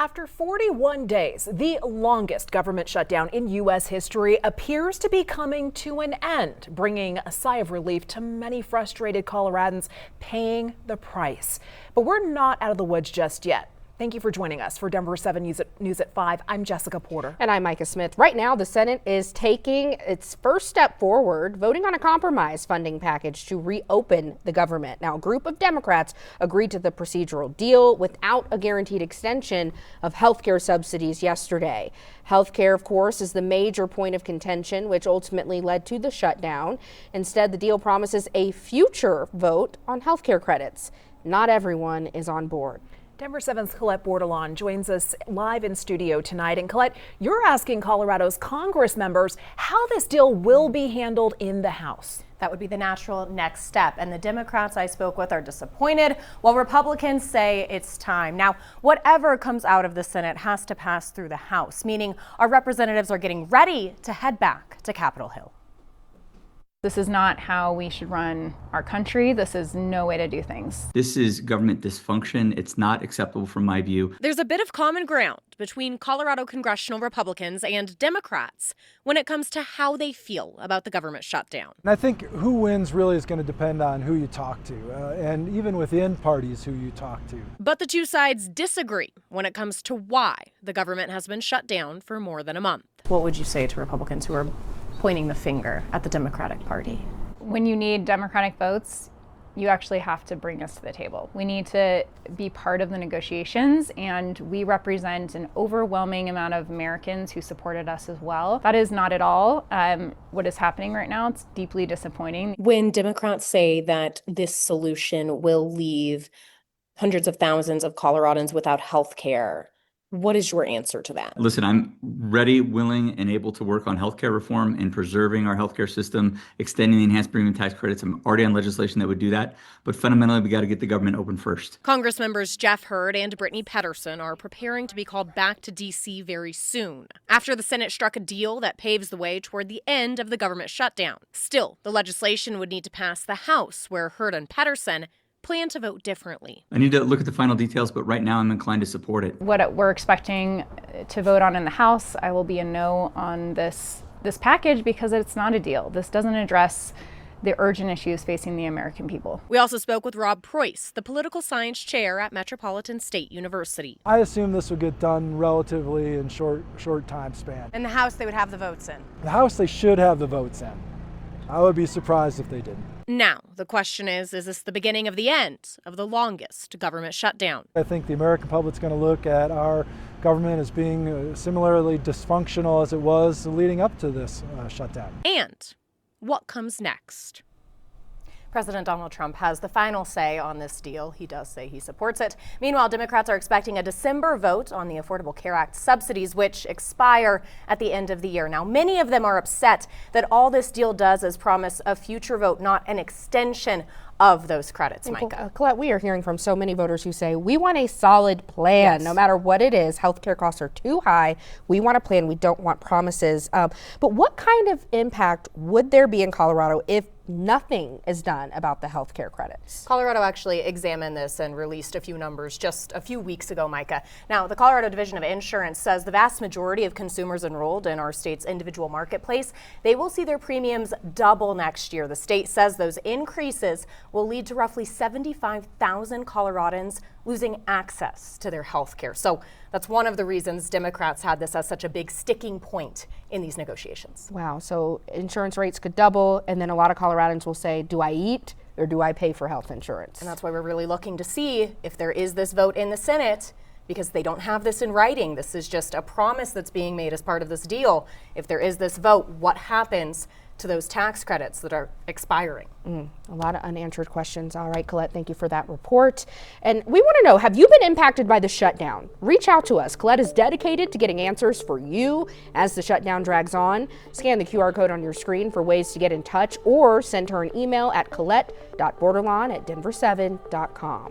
After 41 days, the longest government shutdown in U.S. history appears to be coming to an end, bringing a sigh of relief to many frustrated Coloradans paying the price. But we're not out of the woods just yet. Thank you for joining us for Denver 7 News at 5. I'm Jessica Porter. And I'm Micah Smith. Right now, the Senate is taking its first step forward, voting on a compromise funding package to reopen the government. Now, a group of Democrats agreed to the procedural deal without a guaranteed extension of health care subsidies yesterday. Health care, of course, is the major point of contention, which ultimately led to the shutdown. Instead, the deal promises a future vote on health care credits. Not everyone is on board. Denver 7's Colette Bordelon joins us live in studio tonight. And Colette, you're asking Colorado's Congress members how this deal will be handled in the House. That would be the natural next step. And the Democrats I spoke with are disappointed, while Republicans say it's time. Now, whatever comes out of the Senate has to pass through the House, meaning our representatives are getting ready to head back to Capitol Hill. This is not how we should run our country. This is no way to do things. This is government dysfunction. It's not acceptable from my view. There's a bit of common ground between Colorado congressional Republicans and Democrats when it comes to how they feel about the government shutdown. And I think who wins really is going to depend on who you talk to, and even within parties who you talk to. But the two sides disagree when it comes to why the government has been shut down for more than a month. What would you say to Republicans who are pointing the finger at the Democratic Party? When you need Democratic votes, you actually have to bring us to the table. We need to be part of the negotiations, and we represent an overwhelming amount of Americans who supported us as well. That is not at all what is happening right now. It's deeply disappointing. When Democrats say that this solution will leave hundreds of thousands of Coloradans without health care, what is your answer to that? Listen, I'm ready, willing, and able to work on healthcare reform and preserving our healthcare system, extending the enhanced premium tax credits. I'm already on legislation that would do that. But fundamentally, we got to get the government open first. Congress members Jeff Hurd and Brittany Pedersen are preparing to be called back to D.C. very soon, after the Senate struck a deal that paves the way toward the end of the government shutdown. Still, the legislation would need to pass the House, where Hurd and Pedersen plan to vote differently. I need to look at the final details, but right now I'm inclined to support it. What we're expecting to vote on in the House, I will be a no on this package because it's not a deal. This doesn't address the urgent issues facing the American people. We also spoke with Rob Preuss, the political science chair at Metropolitan State University. I assume this will get done relatively in short time span. In the House, they would have the votes in. The House, they should have the votes in. I would be surprised if they didn't. Now, the question is this the beginning of the end of the longest government shutdown? I think the American public's going to look at our government as being similarly dysfunctional as it was leading up to this shutdown. And what comes next? President Donald Trump has the final say on this deal. He does say he supports it. Meanwhile, Democrats are expecting a December vote on the Affordable Care Act subsidies, which expire at the end of the year. Now, many of them are upset that all this deal does is promise a future vote, not an extension of those credits, Micah. Colette, we are hearing from so many voters who say we want a solid plan, no matter what it is. Healthcare costs are too high. We want a plan. We don't want promises. But what kind of impact would there be in Colorado if nothing is done about the health care credits? Colorado actually examined this and released a few numbers just a few weeks ago, Micah. Now, the Colorado Division of Insurance says the vast majority of consumers enrolled in our state's individual marketplace, they will see their premiums double next year. The state says those increases will lead to roughly 75,000 Coloradans losing access to their health care. So that's one of the reasons Democrats had this as such a big sticking point in these negotiations. Wow, so insurance rates could double, and then a lot of Coloradans will say, do I eat or do I pay for health insurance? And that's why we're really looking to see if there is this vote in the Senate, because they don't have this in writing. This is just a promise that's being made as part of this deal. If there is this vote, what happens to those tax credits that are expiring? A lot of unanswered questions. All right, Colette, thank you for that report. And we want to know, have you been impacted by the shutdown? Reach out to us. Colette is dedicated to getting answers for you as the shutdown drags on. Scan the QR code on your screen for ways to get in touch, or send her an email at colette.borderline@denver7.com.